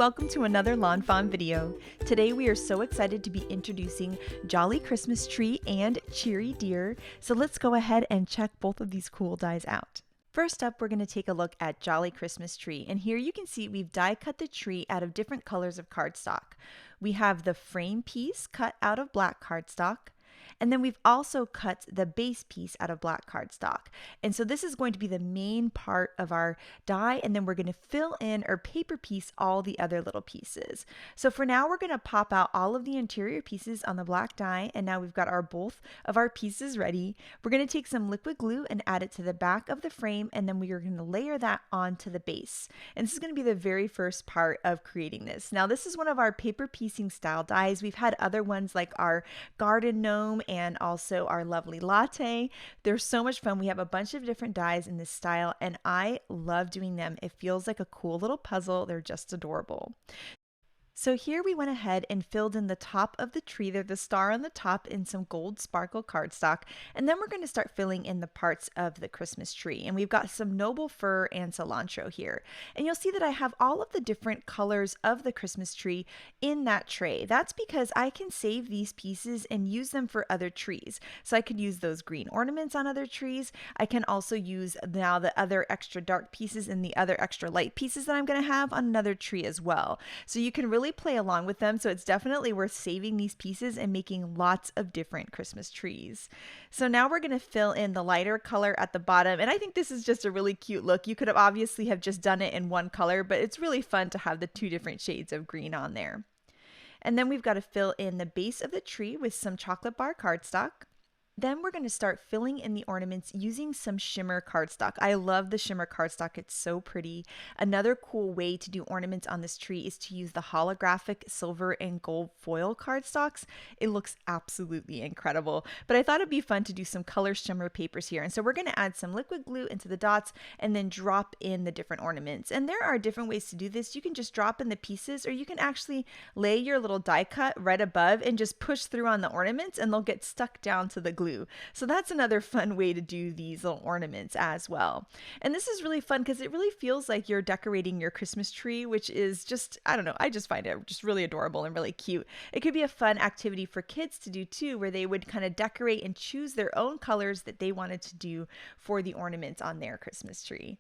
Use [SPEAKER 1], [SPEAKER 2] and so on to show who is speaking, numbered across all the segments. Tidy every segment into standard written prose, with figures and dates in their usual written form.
[SPEAKER 1] welcome to another Lawn Fawn video. Today we are so excited to be introducing Jolly Christmas Tree and Cheery Deer, so let's go ahead and check both of these cool dies out. First up, we're going to take a look at Jolly Christmas Tree, and here you can see we've die cut the tree out of different colors of cardstock. We have the frame piece cut out of black cardstock, and then we've also cut the base piece out of black cardstock. And so this is going to be the main part of our die, and then we're going to fill in or paper piece all the other little pieces. So for now, we're going to pop out all of the interior pieces on the black die, and now we've got our both of our pieces ready. We're going to take some liquid glue and add it to the back of the frame, and then we are going to layer that onto the base. And this is going to be the very first part of creating this. Now, this is one of our paper piecing style dies. We've had other ones like our garden gnome and also our lovely latte. They're so much fun. We have a bunch of different dies in this style, and I love doing them. It feels like a cool little puzzle. They're just adorable. So here we went ahead and filled in the top of the tree there, the star on the top, in some gold sparkle cardstock, and then we're going to start filling in the parts of the Christmas tree. And we've got some noble fir and cilantro here. And you'll see that I have all of the different colors of the Christmas tree in that tray. That's because I can save these pieces and use them for other trees. So I could use those green ornaments on other trees. I can also use now the other extra dark pieces and the other extra light pieces that I'm going to have on another tree as well. So you can really play along with them, so it's definitely worth saving these pieces and making lots of different Christmas trees. So now we're going to fill in the lighter color at the bottom, and I think this is just a really cute look. You could have obviously have just done it in one color, but it's really fun to have the two different shades of green on there. And then we've got to fill in the base of the tree with some chocolate bar cardstock. Then we're going to start filling in the ornaments using some shimmer cardstock. I love the shimmer cardstock. It's so pretty. Another cool way to do ornaments on this tree is to use the holographic silver and gold foil cardstocks. It looks absolutely incredible. But I thought it'd be fun to do some color shimmer papers here. And so we're going to add some liquid glue into the dots and then drop in the different ornaments. And there are different ways to do this. You can just drop in the pieces, or you can actually lay your little die cut right above and just push through on the ornaments, and they'll get stuck down to the glue. So that's another fun way to do these little ornaments as well. And this is really fun because it really feels like you're decorating your Christmas tree, which is just, I don't know, I just find it just really adorable and really cute. It could be a fun activity for kids to do too, where they would kind of decorate and choose their own colors that they wanted to do for the ornaments on their Christmas tree.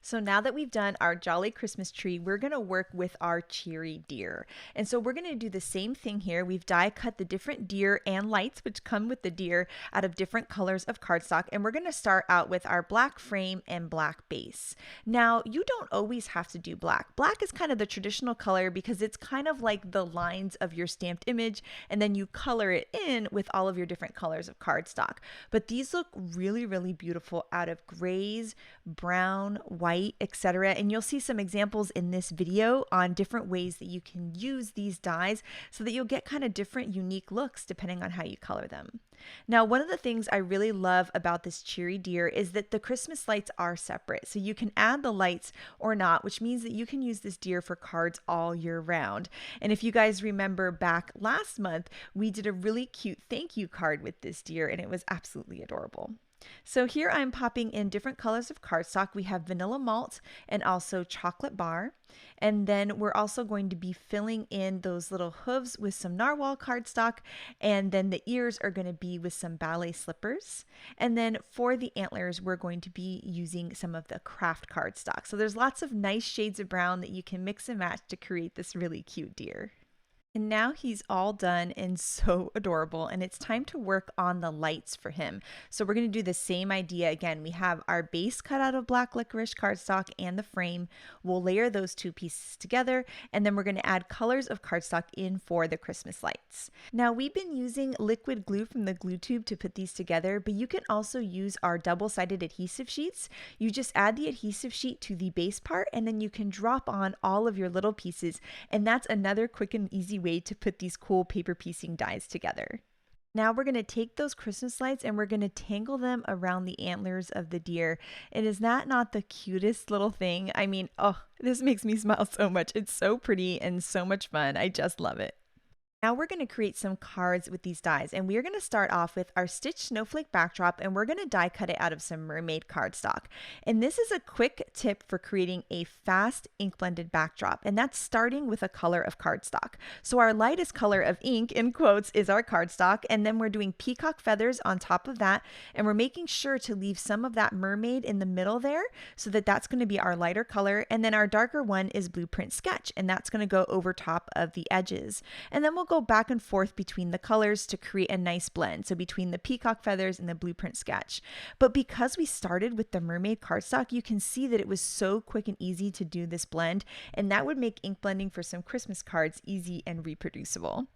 [SPEAKER 1] So now that we've done our Jolly Christmas tree, we're going to work with our Cheery Deer. And so we're going to do the same thing here. We've die cut the different deer and lights, which come with the deer, out of different colors of cardstock. And we're going to start out with our black frame and black base. Now, you don't always have to do black. Black is kind of the traditional color because it's kind of like the lines of your stamped image, and then you color it in with all of your different colors of cardstock. But these look really, really beautiful out of grays, brown, white, etc. And you'll see some examples in this video on different ways that you can use these dies so that you'll get kind of different unique looks depending on how you color them. Now, one of the things I really love about this Cheery Deer is that the Christmas lights are separate. So you can add the lights or not, which means that you can use this deer for cards all year round. And if you guys remember back last month, we did a really cute thank you card with this deer, and it was absolutely adorable. So here I'm popping in different colors of cardstock. We have vanilla malt and also chocolate bar. And then we're also going to be filling in those little hooves with some narwhal cardstock. And then the ears are going to be with some ballet slippers. And then for the antlers, we're going to be using some of the craft cardstock. So there's lots of nice shades of brown that you can mix and match to create this really cute deer. And now he's all done and so adorable, and it's time to work on the lights for him. So we're going to do the same idea again. We have our base cut out of black licorice cardstock and the frame. We'll layer those two pieces together, and then we're going to add colors of cardstock in for the Christmas lights. Now, we've been using liquid glue from the glue tube to put these together, but you can also use our double-sided adhesive sheets. You just add the adhesive sheet to the base part, and then you can drop on all of your little pieces, and that's another quick and easy way to put these cool paper piecing dies together. Now we're going to take those Christmas lights and we're going to tangle them around the antlers of the deer. And is that not the cutest little thing? I mean, oh, this makes me smile so much. It's so pretty and so much fun. I just love it. Now we're going to create some cards with these dies, and we're going to start off with our stitched snowflake backdrop, and we're going to die cut it out of some mermaid cardstock. And this is a quick tip for creating a fast ink blended backdrop, and that's starting with a color of cardstock. So our lightest color of ink, in quotes, is our cardstock, and then we're doing peacock feathers on top of that, and we're making sure to leave some of that mermaid in the middle there, so that that's going to be our lighter color, and then our darker one is blueprint sketch, and that's going to go over top of the edges. And then we'll go back and forth between the colors to create a nice blend, so between the peacock feathers and the blueprint sketch. But because we started with the mermaid cardstock, you can see that it was so quick and easy to do this blend, and that would make ink blending for some Christmas cards easy and reproducible.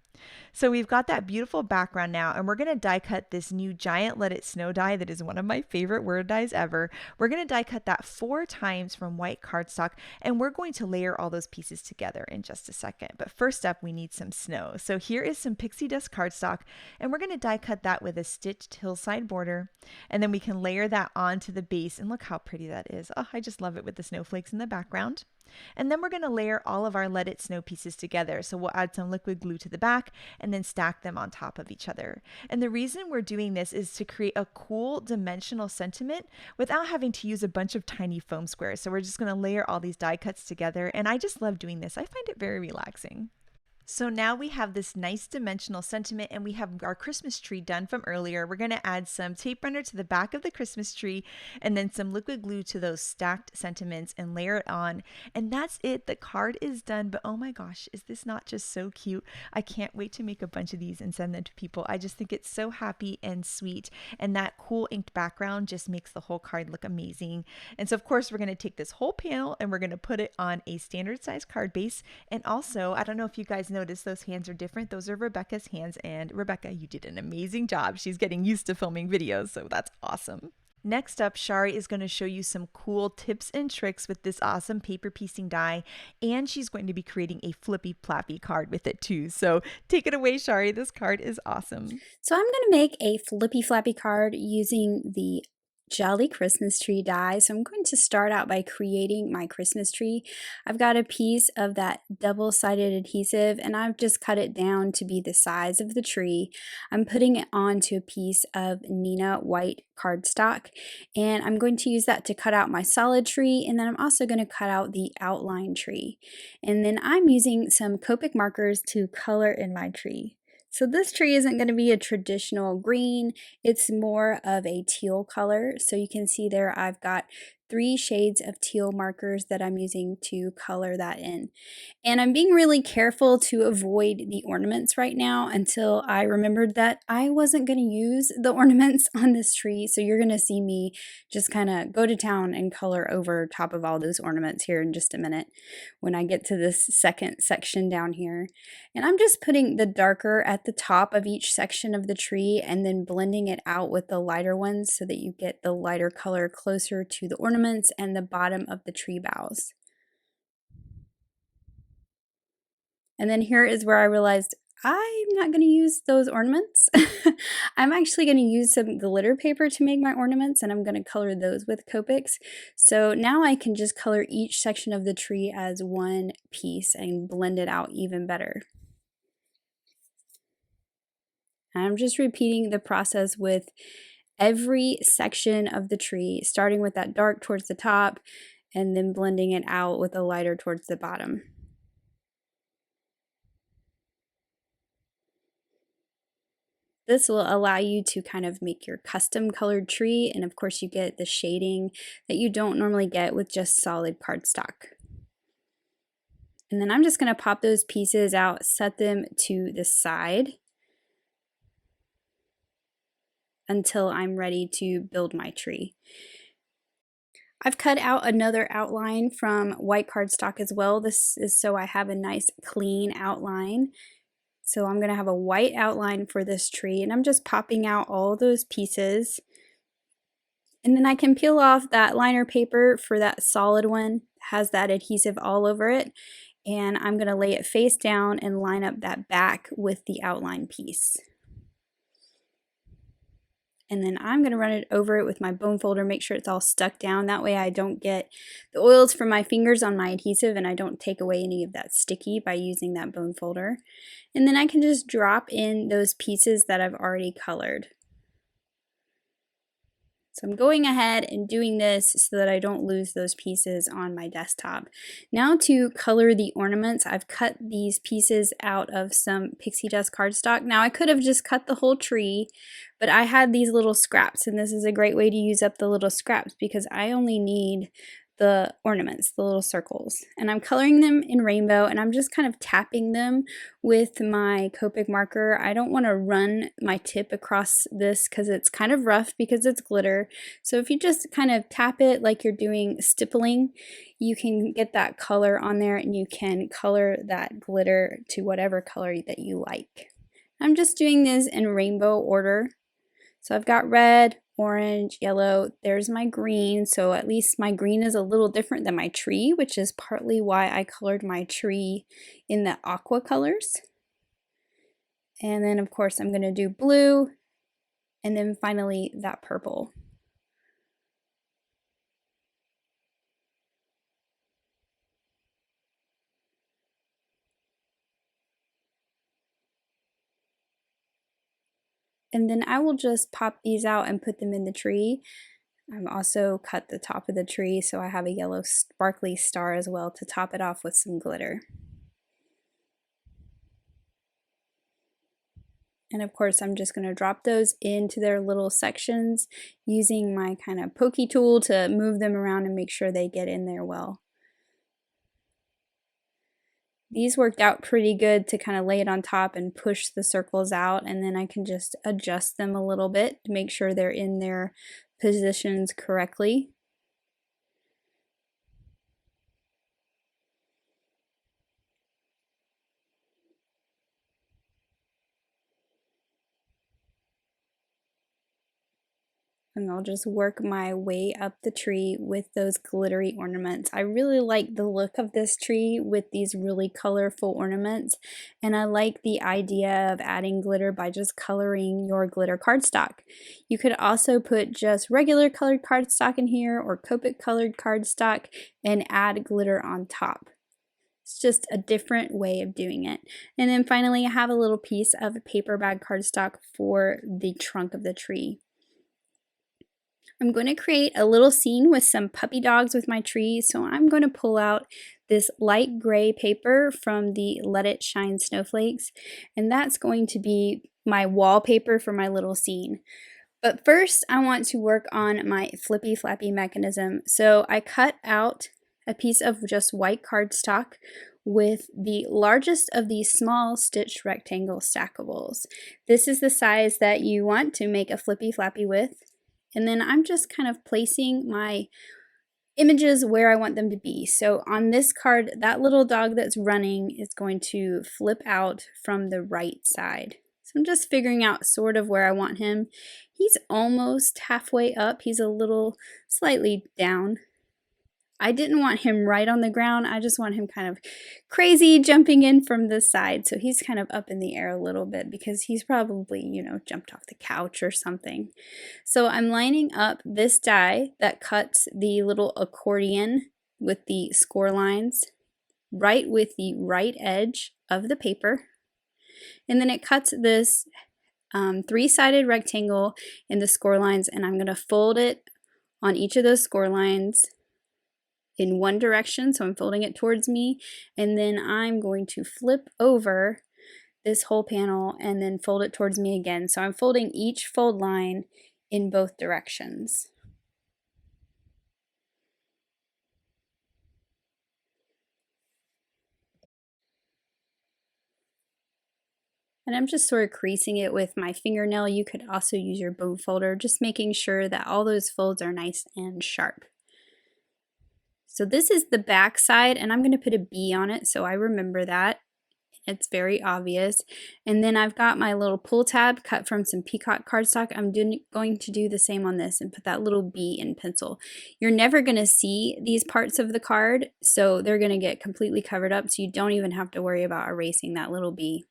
[SPEAKER 1] So we've got that beautiful background now, and we're going to die cut this new giant Let It Snow die that is one of my favorite word dies ever. We're going to die cut that 4 times from white cardstock, and we're going to layer all those pieces together in just a second. But first up, we need some snow. So here is some pixie dust cardstock, and we're going to die cut that with a stitched hillside border, and then we can layer that onto the base, and look how pretty that is. Oh, I just love it with the snowflakes in the background. And then we're going to layer all of our Let It Snow pieces together. So we'll add some liquid glue to the back and then stack them on top of each other. And the reason we're doing this is to create a cool dimensional sentiment without having to use a bunch of tiny foam squares. So we're just going to layer all these die cuts together, and I just love doing this. I find it very relaxing. So now we have this nice dimensional sentiment, and we have our Christmas tree done from earlier. We're going to add some tape runner to the back of the Christmas tree and then some liquid glue to those stacked sentiments and layer it on. And that's it. The card is done. But oh my gosh, is this not just so cute? I can't wait to make a bunch of these and send them to people. I just think it's so happy and sweet. And that cool inked background just makes the whole card look amazing. And so of course we're going to take this whole panel and we're going to put it on a standard size card base. And also, I don't know if you guys notice those hands are different. Those are Rebecca's hands, and Rebecca, you did an amazing job. She's getting used to filming videos, so that's awesome. Next up, Shari is going to show you some cool tips and tricks with this awesome paper piecing die, and she's going to be creating a flippy flappy card with it too. So take it away, Shari. This card is awesome.
[SPEAKER 2] So I'm going to make a flippy flappy card using the Jolly Christmas tree die. So I'm going to start out by creating my Christmas tree. I've got a piece of that double-sided adhesive, and I've just cut it down to be the size of the tree. I'm putting it onto a piece of Nina white cardstock, and I'm going to use that to cut out my solid tree, and then I'm also going to cut out the outline tree. And then I'm using some Copic markers to color in my tree. So this tree isn't going to be a traditional green, it's more of a teal color. So you can see there I've got 3 shades of teal markers that I'm using to color that in. And I'm being really careful to avoid the ornaments right now until I remembered that I wasn't going to use the ornaments on this tree. So you're going to see me just kind of go to town and color over top of all those ornaments here in just a minute when I get to this second section down here. And I'm just putting the darker at the top of each section of the tree and then blending it out with the lighter ones so that you get the lighter color closer to the ornament and the bottom of the tree boughs. And then here is where I realized I'm not going to use those ornaments. I'm actually going to use some glitter paper to make my ornaments, and I'm going to color those with Copics. So now I can just color each section of the tree as one piece and blend it out even better. And I'm just repeating the process with every section of the tree, starting with that dark towards the top and then blending it out with a lighter towards the bottom. This will allow you to kind of make your custom colored tree, and of course you get the shading that you don't normally get with just solid cardstock. And then I'm just going to pop those pieces out, set them to the side until I'm ready to build my tree. I've cut out another outline from white cardstock as well. This is so I have a nice clean outline. So I'm going to have a white outline for this tree, and I'm just popping out all those pieces. And then I can peel off that liner paper for that solid one. It has that adhesive all over it. And I'm going to lay it face down and line up that back with the outline piece. And then I'm going to run it over it with my bone folder, make sure it's all stuck down. That way I don't get the oils from my fingers on my adhesive and I don't take away any of that sticky by using that bone folder. And then I can just drop in those pieces that I've already colored. So I'm going ahead and doing this so that I don't lose those pieces on my desktop. Now to color the ornaments, I've cut these pieces out of some pixie dust cardstock. Now I could have just cut the whole tree, but I had these little scraps, and this is a great way to use up the little scraps because I only need the ornaments, the little circles. And I'm coloring them in rainbow, and I'm just kind of tapping them with my Copic marker. I don't want to run my tip across this because it's kind of rough because it's glitter. So if you just kind of tap it like you're doing stippling, you can get that color on there and you can color that glitter to whatever color that you like. I'm just doing this in rainbow order. So I've got red, orange, yellow, there's my green, so at least my green is a little different than my tree, which is partly why I colored my tree in the aqua colors. And then of course I'm going to do blue, and then finally that purple. And then I will just pop these out and put them in the tree. I've also cut the top of the tree so I have a yellow sparkly star as well to top it off with some glitter. And of course I'm just going to drop those into their little sections using my kind of pokey tool to move them around and make sure they get in there well. These worked out pretty good to kind of lay it on top and push the circles out, and then I can just adjust them a little bit to make sure they're in their positions correctly. And I'll just work my way up the tree with those glittery ornaments. I really like the look of this tree with these really colorful ornaments, and I like the idea of adding glitter by just coloring your glitter cardstock. You could also put just regular colored cardstock in here or Copic colored cardstock and add glitter on top. It's just a different way of doing it. And then finally I have a little piece of paper bag cardstock for the trunk of the tree. I'm going to create a little scene with some puppy dogs with my tree, so I'm going to pull out this light gray paper from the Let It Shine Snowflakes, and that's going to be my wallpaper for my little scene. But first I want to work on my flippy flappy mechanism. So I cut out a piece of just white cardstock with the largest of these small stitched rectangle stackables. This is the size that you want to make a flippy flappy with. And then I'm just kind of placing my images where I want them to be. So on this card, that little dog that's running is going to flip out from the right side. So I'm just figuring out sort of where I want him. He's almost halfway up. He's a little slightly down. I didn't want him right on the ground. I just want him kind of crazy jumping in from the side. So he's kind of up in the air a little bit because he's probably, you know, jumped off the couch or something. So I'm lining up this die that cuts the little accordion with the score lines right with the right edge of the paper. And then it cuts this three-sided rectangle in the score lines, and I'm going to fold it on each of those score lines in one direction, so I'm folding it towards me, and then I'm going to flip over this whole panel and then fold it towards me again. So I'm folding each fold line in both directions. And I'm just sort of creasing it with my fingernail. You could also use your bone folder, just making sure that all those folds are nice and sharp. So this is the back side, and I'm going to put a B on it so I remember that. It's very obvious. And then I've got my little pull tab cut from some peacock cardstock. I'm going to do the same on this and put that little B in pencil. You're never going to see these parts of the card, so they're going to get completely covered up, so you don't even have to worry about erasing that little B.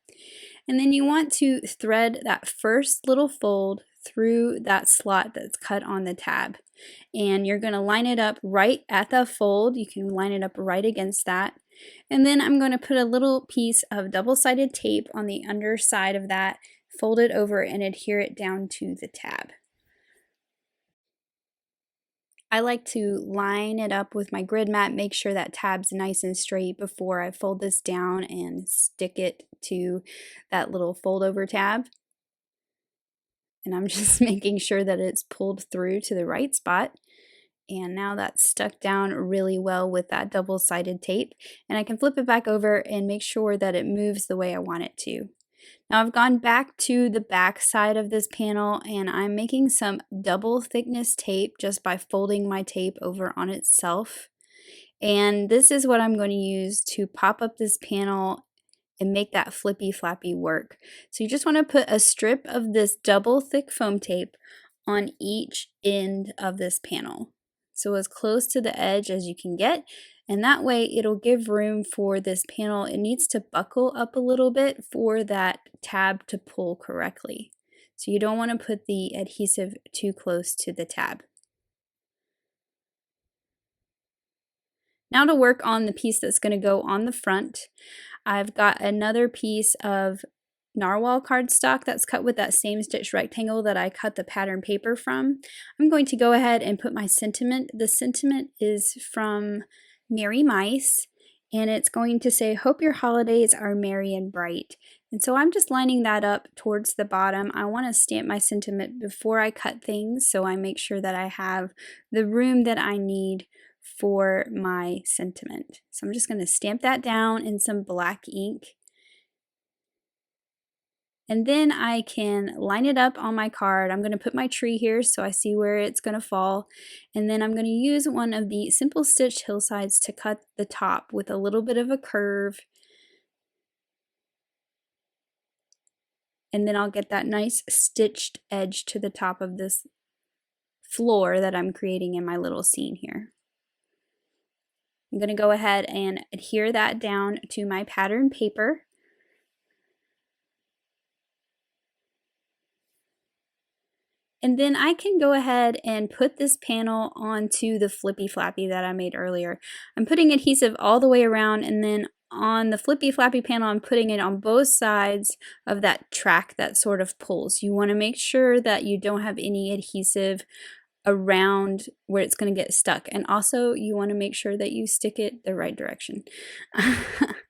[SPEAKER 2] And then you want to thread that first little fold through that slot that's cut on the tab. And you're going to line it up right at the fold. You can line it up right against that. And then I'm going to put a little piece of double-sided tape on the underside of that, fold it over and adhere it down to the tab. I like to line it up with my grid mat, make sure that tab's nice and straight before I fold this down and stick it to that little fold over tab. And I'm just making sure that it's pulled through to the right spot. And now that's stuck down really well with that double-sided tape. And I can flip it back over and make sure that it moves the way I want it to. Now I've gone back to the back side of this panel and I'm making some double thickness tape just by folding my tape over on itself. And this is what I'm going to use to pop up this panel and make that flippy flappy work. So you just want to put a strip of this double thick foam tape on each end of this panel. So as close to the edge as you can get, and that way it'll give room for this panel. It needs to buckle up a little bit for that tab to pull correctly. So you don't want to put the adhesive too close to the tab. Now to work on the piece that's going to go on the front, I've got another piece of narwhal cardstock that's cut with that same stitch rectangle that I cut the pattern paper from. I'm going to go ahead and put my sentiment. The sentiment is from Merry Mice, and it's going to say, "Hope your holidays are merry and bright." And so I'm just lining that up towards the bottom. I want to stamp my sentiment before I cut things, so I make sure that I have the room that I need for my sentiment. So I'm just going to stamp that down in some black ink. And then I can line it up on my card. I'm going to put my tree here so I see where it's going to fall. And then I'm going to use one of the simple stitched hillsides to cut the top with a little bit of a curve. And then I'll get that nice stitched edge to the top of this floor that I'm creating in my little scene here. I'm going to go ahead and adhere that down to my pattern paper. And then I can go ahead and put this panel onto the flippy flappy that I made earlier. I'm putting adhesive all the way around, and then on the flippy flappy panel I'm putting it on both sides of that track that sort of pulls. You want to make sure that you don't have any adhesive around where it's going to get stuck, and also you want to make sure that you stick it the right direction.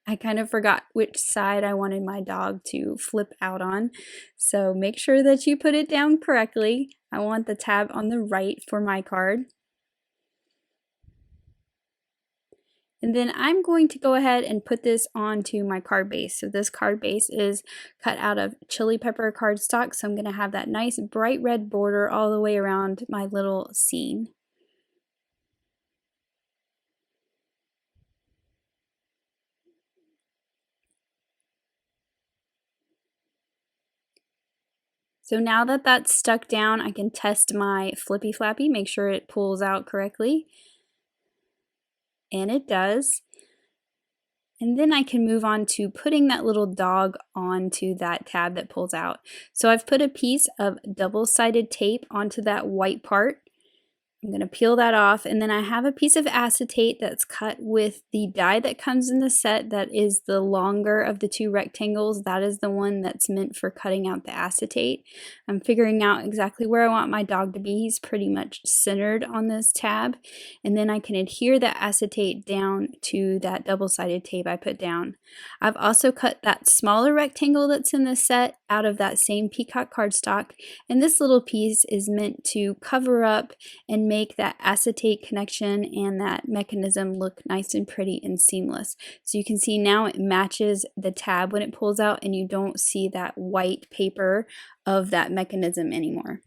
[SPEAKER 2] I kind of forgot which side I wanted my dog to flip out on, so make sure that you put it down correctly. I want the tab on the right for my card. And then I'm going to go ahead and put this onto my card base. So this card base is cut out of chili pepper cardstock. So I'm going to have that nice bright red border all the way around my little scene. So now that that's stuck down, I can test my flippy flappy, make sure it pulls out correctly. And it does. And then I can move on to putting that little dog onto that tab that pulls out. So I've put a piece of double-sided tape onto that white part. I'm going to peel that off, and then I have a piece of acetate that's cut with the die that comes in the set that is the longer of the two rectangles. That is the one that's meant for cutting out the acetate. I'm figuring out exactly where I want my dog to be. He's pretty much centered on this tab, and then I can adhere that acetate down to that double-sided tape I put down. I've also cut that smaller rectangle that's in the set out of that same peacock cardstock, and this little piece is meant to cover up and make that acetate connection and that mechanism look nice and pretty and seamless. So you can see now it matches the tab when it pulls out, and you don't see that white paper of that mechanism anymore.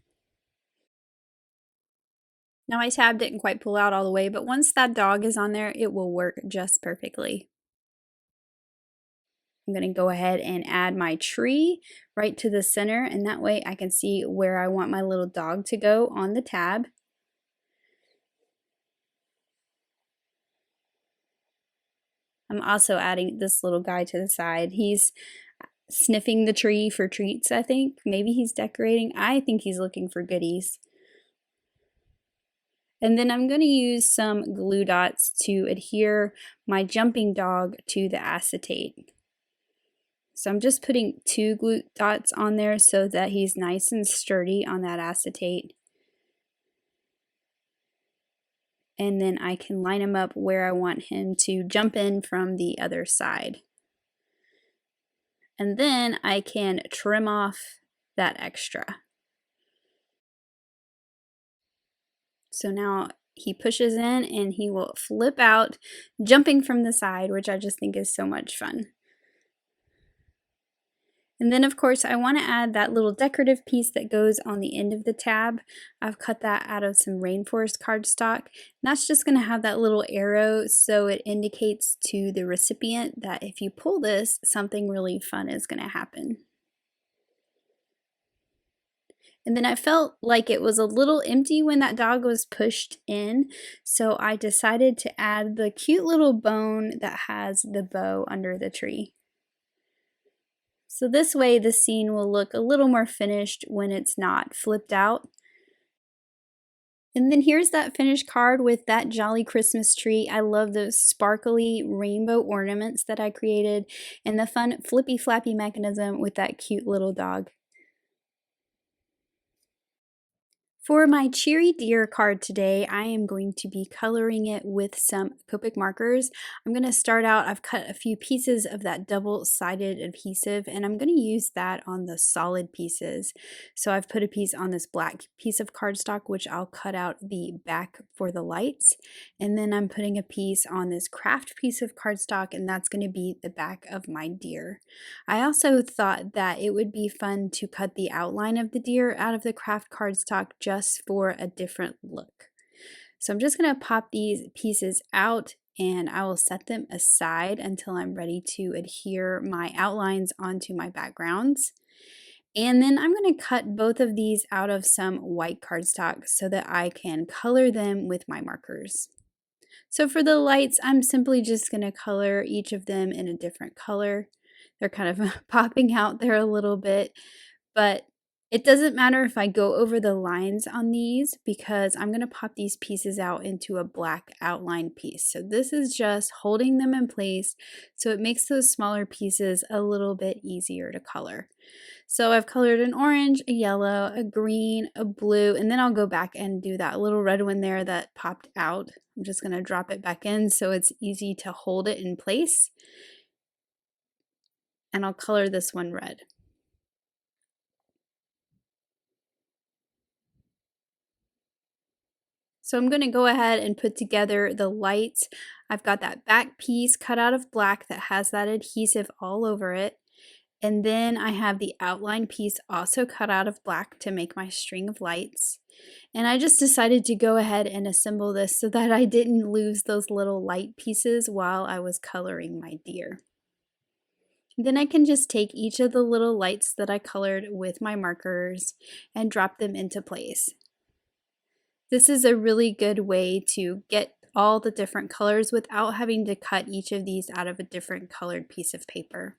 [SPEAKER 2] Now my tab didn't quite pull out all the way, but once that dog is on there, it will work just perfectly. I'm going to go ahead and add my tree right to the center, and that way I can see where I want my little dog to go on the tab. I'm also adding this little guy to the side. He's sniffing the tree for treats, I think. Maybe he's decorating. I think he's looking for goodies. And then I'm going to use some glue dots to adhere my jumping dog to the acetate. So I'm just putting 2 glue dots on there so that he's nice and sturdy on that acetate. And then I can line him up where I want him to jump in from the other side. And then I can trim off that extra. So now he pushes in and he will flip out, jumping from the side, which I just think is so much fun. And then of course I want to add that little decorative piece that goes on the end of the tab. I've cut that out of some rainforest cardstock. And that's just going to have that little arrow so it indicates to the recipient that if you pull this, something really fun is going to happen. And then I felt like it was a little empty when that dog was pushed in, so I decided to add the cute little bone that has the bow under the tree. So this way the scene will look a little more finished when it's not flipped out. And then here's that finished card with that jolly Christmas tree. I love those sparkly rainbow ornaments that I created and the fun flippy flappy mechanism with that cute little dog. For my Cheery Deer card today, I am going to be coloring it with some Copic markers. I'm going to start out, I've cut a few pieces of that double-sided adhesive, and I'm going to use that on the solid pieces. So I've put a piece on this black piece of cardstock, which I'll cut out the back for the lights. And then I'm putting a piece on this craft piece of cardstock, and that's going to be the back of my deer. I also thought that it would be fun to cut the outline of the deer out of the craft cardstock just for a different look. So I'm just going to pop these pieces out and I will set them aside until I'm ready to adhere my outlines onto my backgrounds. And then I'm going to cut both of these out of some white cardstock so that I can color them with my markers. So for the lights, I'm simply just going to color each of them in a different color. They're kind of popping out there a little bit, but it doesn't matter if I go over the lines on these because I'm going to pop these pieces out into a black outline piece. So this is just holding them in place so it makes those smaller pieces a little bit easier to color. So I've colored an orange, a yellow, a green, a blue, and then I'll go back and do that little red one there that popped out. I'm just going to drop it back in so it's easy to hold it in place. And I'll color this one red. So I'm going to go ahead and put together the lights. I've got that back piece cut out of black that has that adhesive all over it. And then I have the outline piece also cut out of black to make my string of lights. And I just decided to go ahead and assemble this so that I didn't lose those little light pieces while I was coloring my deer. Then I can just take each of the little lights that I colored with my markers and drop them into place. This is a really good way to get all the different colors without having to cut each of these out of a different colored piece of paper.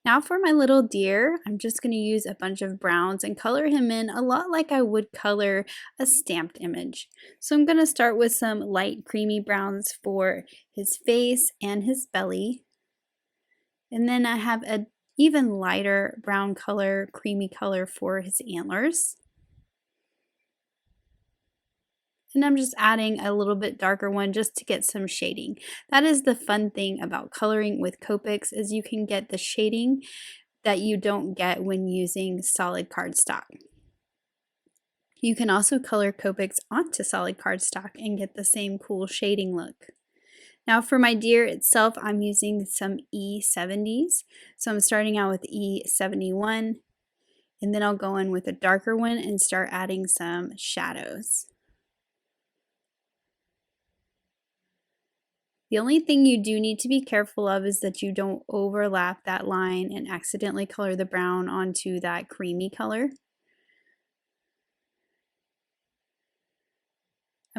[SPEAKER 2] Now for my little deer, I'm just going to use a bunch of browns and color him in a lot like I would color a stamped image. So I'm going to start with some light creamy browns for his face and his belly. And then I have an even lighter brown color, creamy color for his antlers. And I'm just adding a little bit darker one just to get some shading. That is the fun thing about coloring with Copics is you can get the shading that you don't get when using solid cardstock. You can also color Copics onto solid cardstock and get the same cool shading look. Now for my deer itself, I'm using some E70s. So I'm starting out with E71, and then I'll go in with a darker one and start adding some shadows. The only thing you do need to be careful of is that you don't overlap that line and accidentally color the brown onto that creamy color.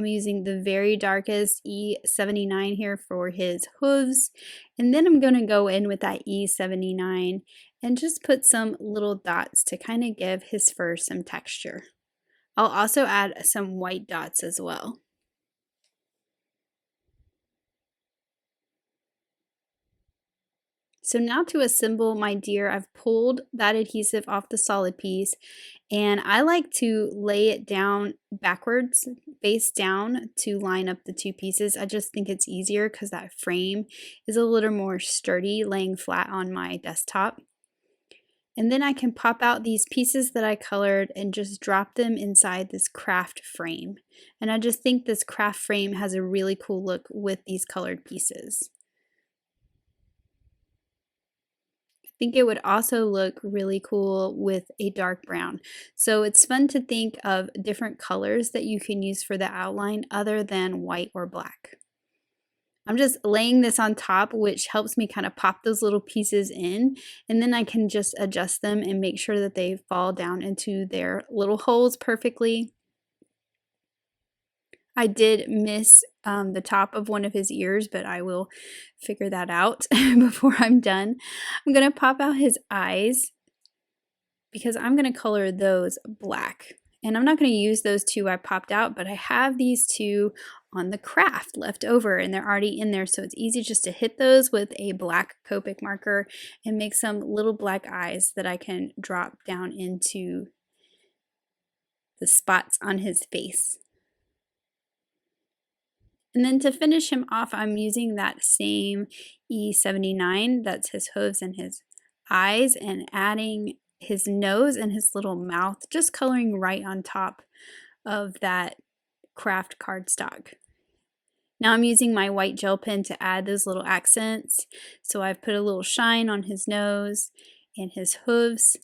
[SPEAKER 2] I'm using the very darkest E79 here for his hooves. And then I'm going to go in with that E79 and just put some little dots to kind of give his fur some texture. I'll also add some white dots as well. So now to assemble my deer, I've pulled that adhesive off the solid piece, and I like to lay it down backwards, face down, to line up the two pieces. I just think it's easier because that frame is a little more sturdy laying flat on my desktop. And then I can pop out these pieces that I colored and just drop them inside this craft frame. And I just think this craft frame has a really cool look with these colored pieces. I think it would also look really cool with a dark brown. So it's fun to think of different colors that you can use for the outline other than white or black. I'm just laying this on top, which helps me kind of pop those little pieces in, and then I can just adjust them and make sure that they fall down into their little holes perfectly. I did miss the top of one of his ears, but I will figure that out before I'm done. I'm going to pop out his eyes because I'm going to color those black. And I'm not going to use those two I popped out, but I have these two on the craft left over and they're already in there. So it's easy just to hit those with a black Copic marker and make some little black eyes that I can drop down into the spots on his face. And then to finish him off, I'm using that same E79, that's his hooves and his eyes, and adding his nose and his little mouth, just coloring right on top of that craft cardstock. Now I'm using my white gel pen to add those little accents. So I've put a little shine on his nose and his hooves.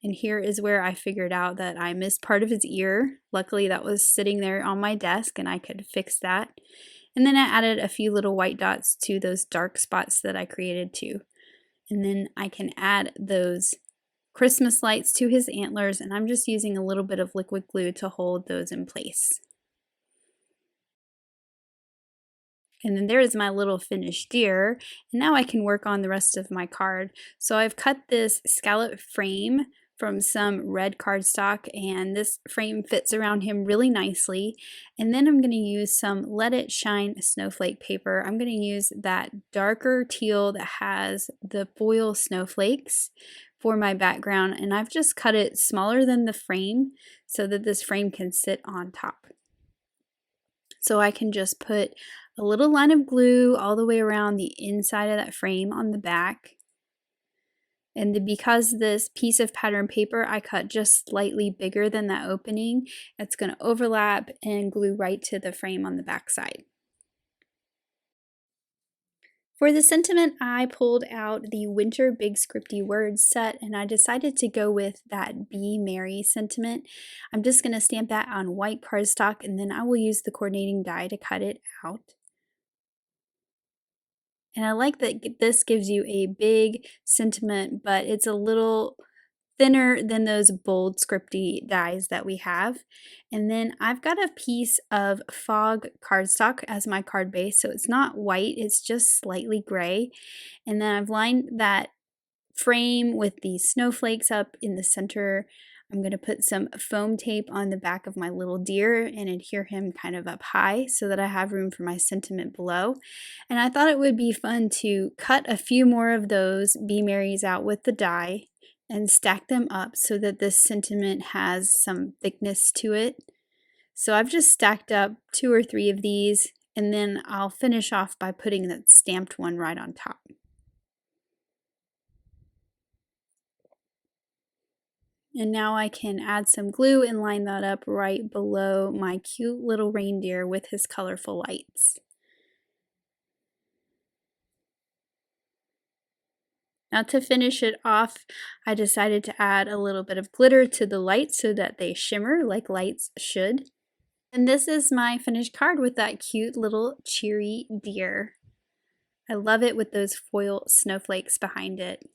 [SPEAKER 2] And here is where I figured out that I missed part of his ear. Luckily that was sitting there on my desk and I could fix that. And then I added a few little white dots to those dark spots that I created too. And then I can add those Christmas lights to his antlers, and I'm just using a little bit of liquid glue to hold those in place. And then there is my little finished deer. And now I can work on the rest of my card. So I've cut this scallop frame from some red cardstock, and this frame fits around him really nicely. And then I'm going to use some Let It Shine snowflake paper. I'm going to use that darker teal that has the foil snowflakes for my background, and I've just cut it smaller than the frame so that this frame can sit on top. So I can just put a little line of glue all the way around the inside of that frame on the back. And because this piece of pattern paper I cut just slightly bigger than that opening, it's going to overlap and glue right to the frame on the back side. For the sentiment, I pulled out the Winter Big Scripty Words set, and I decided to go with that Be Merry sentiment. I'm just going to stamp that on white cardstock, and then I will use the coordinating die to cut it out. And I like that this gives you a big sentiment, but it's a little thinner than those bold scripty dies that we have. And then I've got a piece of fog cardstock as my card base, so it's not white, it's just slightly gray. And then I've lined that frame with these snowflakes up in the center. I'm going to put some foam tape on the back of my little deer and adhere him kind of up high so that I have room for my sentiment below. And I thought it would be fun to cut a few more of those Be Merrys out with the die and stack them up so that this sentiment has some thickness to it. So I've just stacked up 2 or 3 of these, and then I'll finish off by putting that stamped one right on top. And now I can add some glue and line that up right below my cute little reindeer with his colorful lights. Now to finish it off, I decided to add a little bit of glitter to the lights so that they shimmer like lights should. And this is my finished card with that cute little cheery deer. I love it with those foil snowflakes behind it.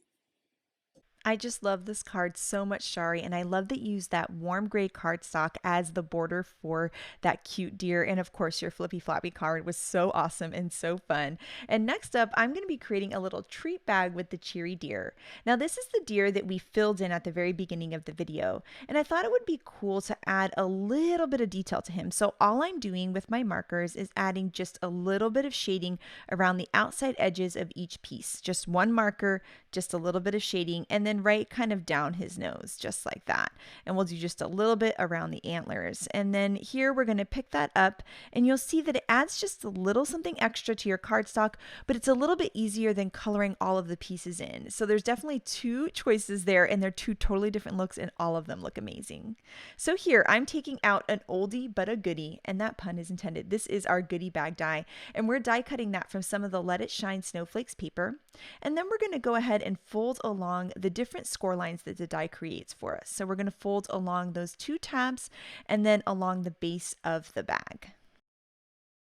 [SPEAKER 1] I just love this card so much, Shari, and I love that you use that warm gray cardstock as the border for that cute deer. And of course, your flippy floppy card was so awesome and so fun. And next up, I'm going to be creating a little treat bag with the Cheery deer. Now, this is the deer that we filled in at the very beginning of the video, and I thought it would be cool to add a little bit of detail to him. So all I'm doing with my markers is adding just a little bit of shading around the outside edges of each piece. Just one marker, just a little bit of shading, and then right kind of down his nose, just like that. And we'll do just a little bit around the antlers. And then here we're going to pick that up, and you'll see that it adds just a little something extra to your cardstock, but it's a little bit easier than coloring all of the pieces in. So there's definitely two choices there, and they're two totally different looks, and all of them look amazing. So here I'm taking out an oldie but a goodie, and that pun is intended. This is our goodie bag die, and we're die cutting that from some of the Let It Shine Snowflakes paper. And then we're going to go ahead and fold along the different score lines that the die creates for us. So we're going to fold along those two tabs and then along the base of the bag.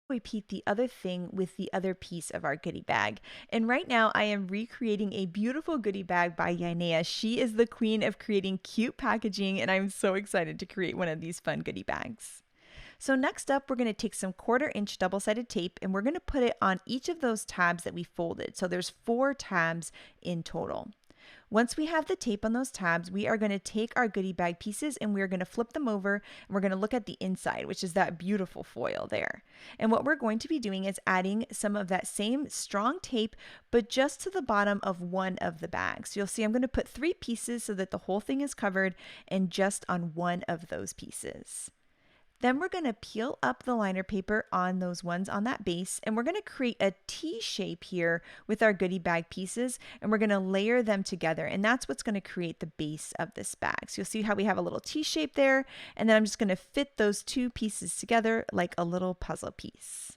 [SPEAKER 1] Repeat the other thing with the other piece of our goodie bag. And right now I am recreating a beautiful goodie bag by Yainea. She is the queen of creating cute packaging, and I'm so excited to create one of these fun goodie bags. So next up, we're going to take some 1/4 inch double-sided tape, and we're going to put it on each of those tabs that we folded. So there's 4 tabs in total. Once we have the tape on those tabs, we are going to take our goodie bag pieces and we're going to flip them over, and we're going to look at the inside, which is that beautiful foil there. And what we're going to be doing is adding some of that same strong tape, but just to the bottom of one of the bags. So you'll see I'm going to put 3 pieces so that the whole thing is covered, and just on one of those pieces. Then we're going to peel up the liner paper on those ones on that base, and we're going to create a T shape here with our goodie bag pieces, and we're going to layer them together, and that's what's going to create the base of this bag. So you'll see how we have a little T shape there, and then I'm just going to fit those 2 pieces together like a little puzzle piece.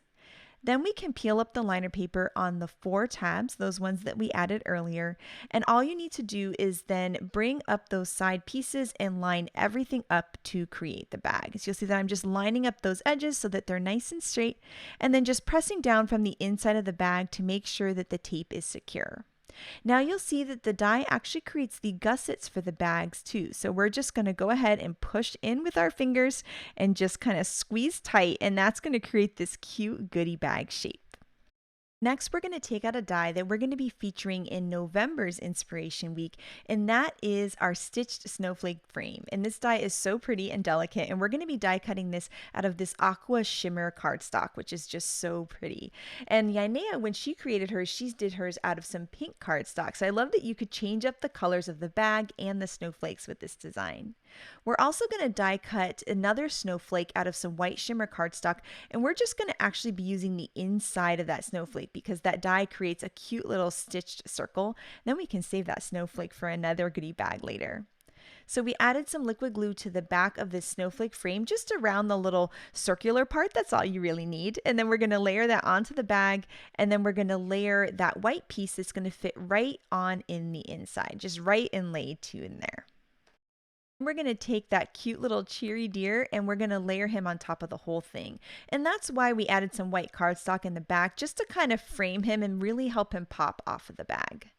[SPEAKER 1] Then we can peel up the liner paper on the 4 tabs, those ones that we added earlier. And all you need to do is then bring up those side pieces and line everything up to create the bag. So you'll see that I'm just lining up those edges so that they're nice and straight, and then just pressing down from the inside of the bag to make sure that the tape is secure. Now you'll see that the die actually creates the gussets for the bags too. So we're just going to go ahead and push in with our fingers and just kind of squeeze tight, and that's going to create this cute goodie bag shape. Next, we're going to take out a die that we're going to be featuring in November's Inspiration Week, and that is our stitched snowflake frame. And this die is so pretty and delicate, and we're going to be die cutting this out of this aqua shimmer cardstock, which is just so pretty. And Yainea, when she created hers, she did hers out of some pink cardstock. So I love that you could change up the colors of the bag and the snowflakes with this design. We're also going to die cut another snowflake out of some white shimmer cardstock, and we're just going to actually be using the inside of that snowflake because that die creates a cute little stitched circle. Then we can save that snowflake for another goodie bag later. So we added some liquid glue to the back of this snowflake frame, just around the little circular part. That's all you really need. And then we're going to layer that onto the bag, and then we're going to layer that white piece that's going to fit right on in the inside, just right inlaid to in there. We're going to take that cute little Cheery deer and we're going to layer him on top of the whole thing. And that's why we added some white cardstock in the back, just to kind of frame him and really help him pop off of the bag.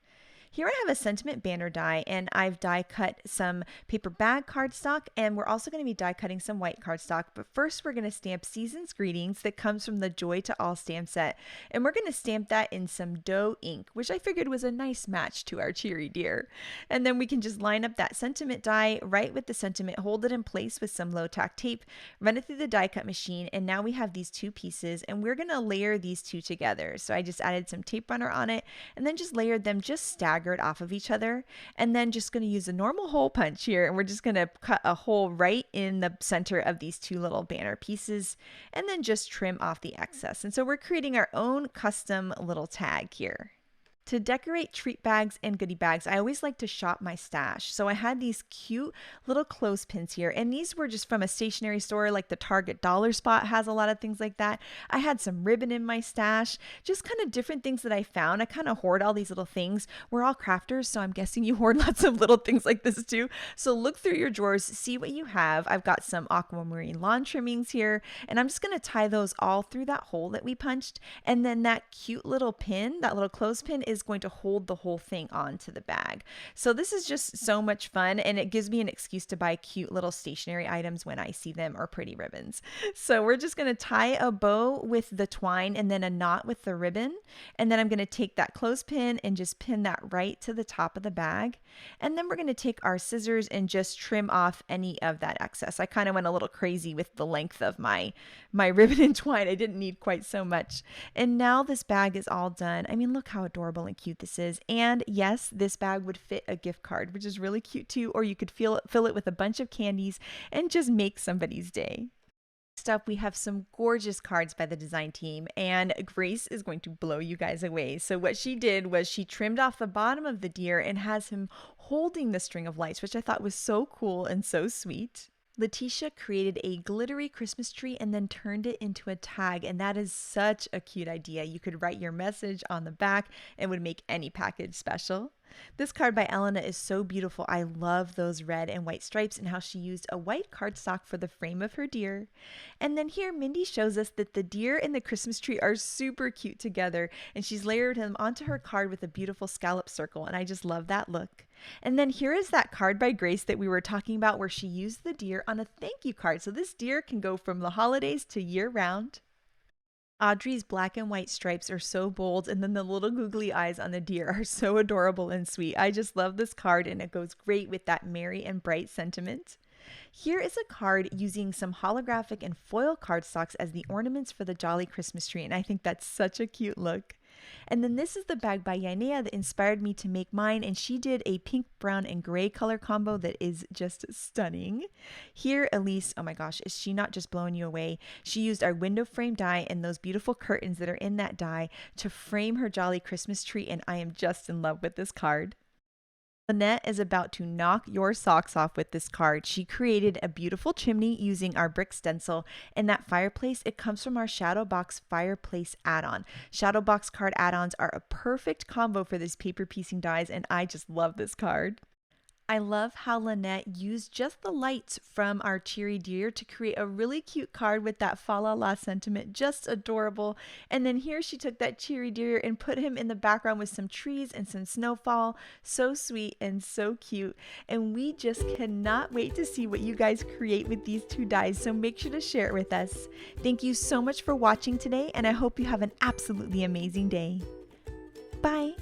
[SPEAKER 1] Here I have a sentiment banner die, and I've die cut some paper bag cardstock, and we're also going to be die cutting some white cardstock. But first we're going to stamp Season's Greetings that comes from the Joy to All stamp set, and we're going to stamp that in some dough ink, which I figured was a nice match to our Cheery deer. And then we can just line up that sentiment die right with the sentiment, hold it in place with some low tack tape, run it through the die cut machine, and now we have these 2 pieces, and we're going to layer these 2 together. So I just added some tape runner on it and then just layered them just staggered off of each other, and then just going to use a normal hole punch here, and we're just going to cut a hole right in the center of these 2 little banner pieces, and then just trim off the excess. And so we're creating our own custom little tag here. To decorate treat bags and goodie bags, I always like to shop my stash. So I had these cute little clothespins here, and these were just from a stationery store like the Target Dollar Spot has a lot of things like that. I had some ribbon in my stash, just kind of different things that I found. I kind of hoard all these little things. We're all crafters, so I'm guessing you hoard lots of little things like this too. So look through your drawers, see what you have. I've got some aquamarine lawn trimmings here, and I'm just going to tie those all through that hole that we punched. And then that cute little pin, that little clothespin, is is going to hold the whole thing onto the bag. So this is just so much fun, and it gives me an excuse to buy cute little stationery items when I see them, or pretty ribbons. So we're just going to tie a bow with the twine and then a knot with the ribbon. And then I'm going to take that clothespin and just pin that right to the top of the bag. And then we're going to take our scissors and just trim off any of that excess. I kind of went a little crazy with the length of my ribbon and twine. I didn't need quite so much. And now this bag is all done. I mean, look how adorable and cute this is. And yes, this bag would fit a gift card, which is really cute too. Or you could fill it with a bunch of candies and just make somebody's day. Next up, we have some gorgeous cards by the design team, and Grace is going to blow you guys away. So what she did was she trimmed off the bottom of the deer and has him holding the string of lights, which I thought was so cool and so sweet. Letitia created a glittery Christmas tree and then turned it into a tag, and that is such a cute idea. You could write your message on the back and would make any package special. This card by Elena is so beautiful. I love those red and white stripes and how she used a white cardstock for the frame of her deer. And then here Mindy shows us that the deer and the Christmas tree are super cute together, and she's layered him onto her card with a beautiful scallop circle, and I just love that look. And then here is that card by Grace that we were talking about, where she used the deer on a thank you card. So this deer can go from the holidays to year round. Audrey's black and white stripes are so bold, and then the little googly eyes on the deer are so adorable and sweet. I just love this card, and it goes great with that merry and bright sentiment. Here is a card using some holographic and foil cardstocks as the ornaments for the Jolly Christmas tree, and I think that's such a cute look. And then this is the bag by Yanea that inspired me to make mine, and she did a pink, brown, and gray color combo that is just stunning. Here, Elise, oh my gosh, is she not just blowing you away? She used our window frame die and those beautiful curtains that are in that die to frame her Jolly Christmas tree, and I am just in love with this card. Lynette is about to knock your socks off with this card. She created a beautiful chimney using our brick stencil, and that fireplace, it comes from our Shadow Box fireplace add-on. Shadow Box card add-ons are a perfect combo for these paper piecing dies, and I just love this card. I love how Lynette used just the lights from our Cheery deer to create a really cute card with that fa la la sentiment, just adorable. And then here she took that Cheery deer and put him in the background with some trees and some snowfall. So sweet and so cute. And we just cannot wait to see what you guys create with these two dies, so make sure to share it with us. Thank you so much for watching today, and I hope you have an absolutely amazing day. Bye!